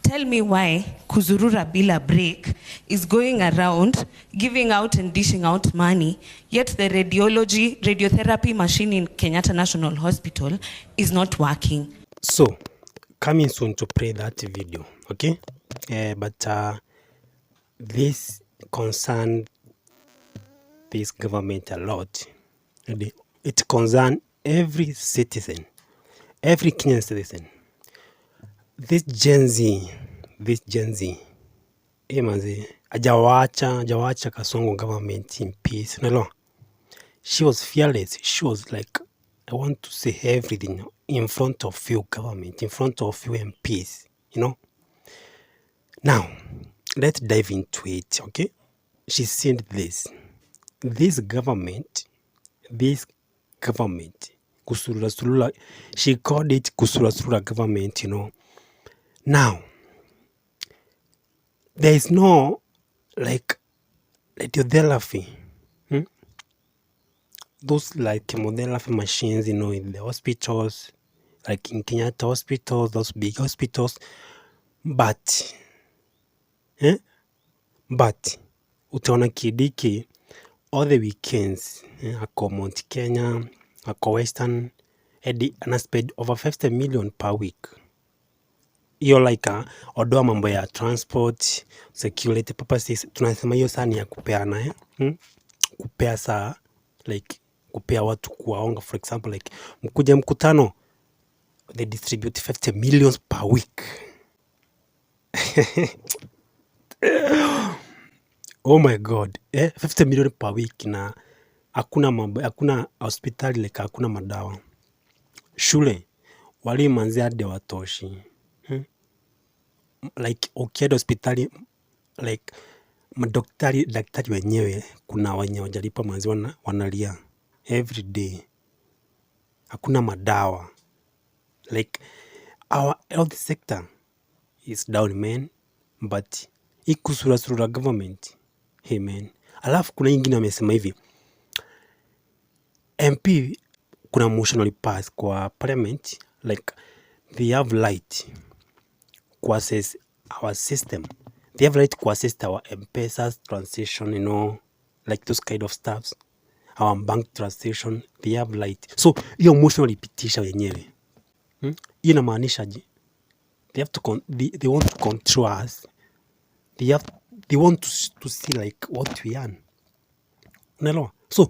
Tell me why Kuzurura Bila Break is going around giving out and dishing out money, yet the radiotherapy machine in Kenyatta National Hospital is not working. So, coming soon to play that video, okay? But this concern this government a lot. It concerns every citizen, every Kenyan citizen. This Gen Z, manzi, ajawacha Kasongo government in peace. No, she was fearless. She was like, I want to say everything in front of you, government, in front of you in peace, you know. Now, let's dive into it, okay? She said this. This government, Kusurura, she called it Kusurura government, you know. Now, there is no, like, radiotherapy. Those, like, chemotherapy machines, you know, in the hospitals, like in Kenyatta hospitals, those big hospitals. But, utaona Kidiki, all the weekends, ako Mount Kenya, ako Western, ana spend over 50 million per week. Hiyo like odoa mambo ya transport, security purposes, tunasema hiyo saa ni ya kupeana, kupea saa, like kupea watu kuwaonga, for example, like mkuja mkutano, they distribute 50 million per week. Oh my God, 50 million per week na hakuna hospitali, like hakuna madawa. Shule, walimu manzi hadi watoshi. Like ukienda hospitali, like daktari wenyewe, kuna wenye wajalipa manzi wanalia every day. Hakuna madawa. Like our health sector is down, man. But Kusurura government, hey man. Alafu kuna ingine wamesema hivi, MP kuna motion walipass kwa parliament, like they have right to access our system. They have right to access our M-Pesa's transaction, you know, like those kind of stuffs. Our bank transaction, they have right. So, hiyo motion walipitisha wenyewe. Hiyo inamaanisha je? They want to control us. They want to see like what we earn. Unaelewa? So,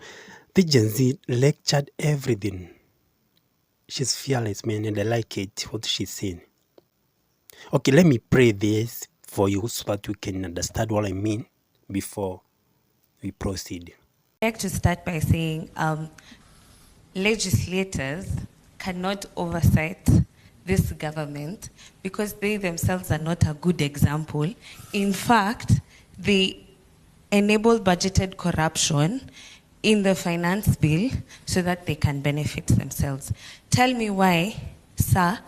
the Gen Z lectured everything. She's fearless, man, and I like it, what she's saying. Okay, let me pray this for you so that you can understand what I mean before we proceed. I'd like to start by saying legislators cannot oversight this government because they themselves are not a good example. In fact, they enable budgeted corruption in the finance bill so that they can benefit themselves. Tell me why, sir,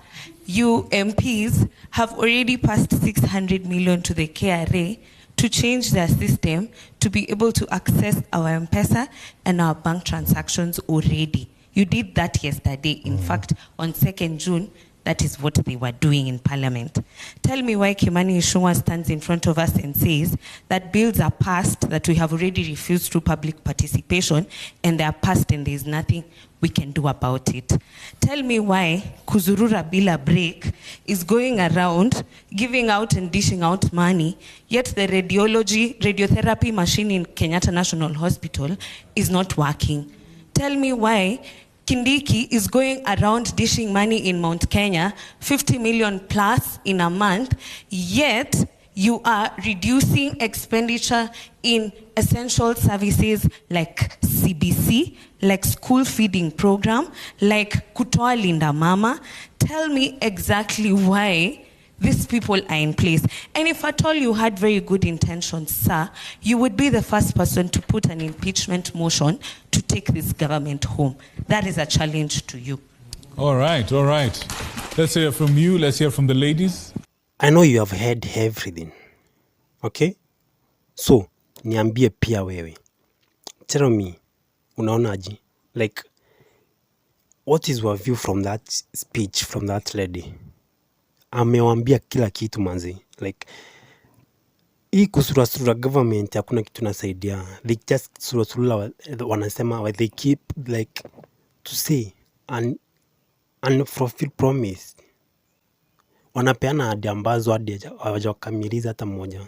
you MPs have already passed 600 million to the KRA to change their system to be able to access our M-Pesa and our bank transactions already. You did that yesterday. In fact, on 2nd June, that is what they were doing in Parliament. Tell me why Kimani Ichung'wah stands in front of us and says that bills are passed that we have already refused through public participation, and they are passed and there is nothing we can do about it. Tell me why Kuzurura Bila Break is going around giving out and dishing out money, yet the radiotherapy machine in Kenyatta National Hospital is not working. Tell me why Kindiki is going around dishing money in Mount Kenya, 50 million plus in a month, yet you are reducing expenditure in essential services like CBC, like school feeding program, like Kutoa Linda Mama. Tell me exactly why these people are in place. And if at all you had very good intentions, sir, you would be the first person to put an impeachment motion to take this government home. That is a challenge to you. All right. Let's hear from you. Let's hear from the ladies. I know you have heard everything. Okay? So, niambie pia wewe. Tell me, unaonaje? Like, what is your view from that speech from that lady? amewambia kila kitu manzi, like hii kusurasura government hakuna kitu nasaidia. They just surasura, wanasema they keep like to say unfulfilled promise. Wanapeana ahadi ambazo hadi hawajakamiliza hata moja.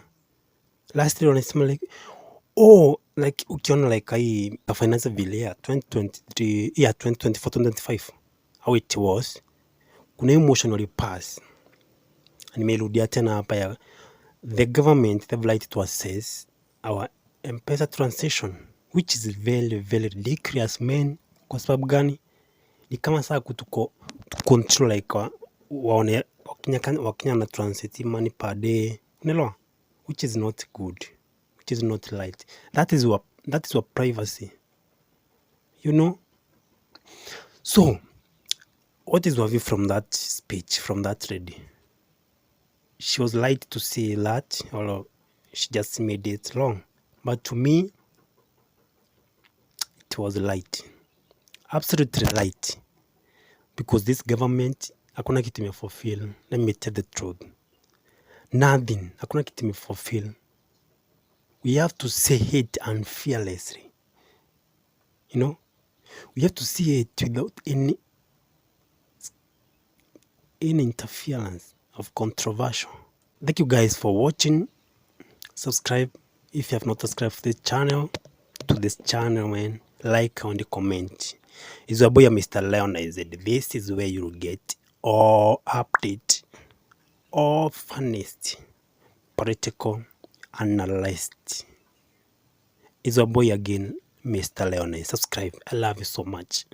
Lastly wanasema like like ukiona like hii finance bill ya 2023 ya 2024-2025 how it was, kuna hii motion walipass, nimeirudia tena hapa ya the government have right to assess our M-Pesa transaction, which is very very ridiculous man. Kwa sababu gani? Ni kama saa kutuko control like waone Wakenya na transit money per day, unaelewa, which is not good, which is not right. That is what privacy, you know. So what is your view from that speech, from that lady? She was right to say that, or she just made it wrong? But to me, it was right, absolutely right, because this government hakuna kitu imefulfill. Let me tell the truth, nothing. Hakuna kitu imefulfill. We have to say it unfearlessly, you know. We have to see it without any interference of controversial. Thank you guys for watching. Subscribe if you have not subscribed to this channel, man. Like and comment. It's your boy Mr. Leonized. This is where you'll get all update, all funniest political analyst. It's your boy again, Mr. Leonized. Subscribe. I love you so much.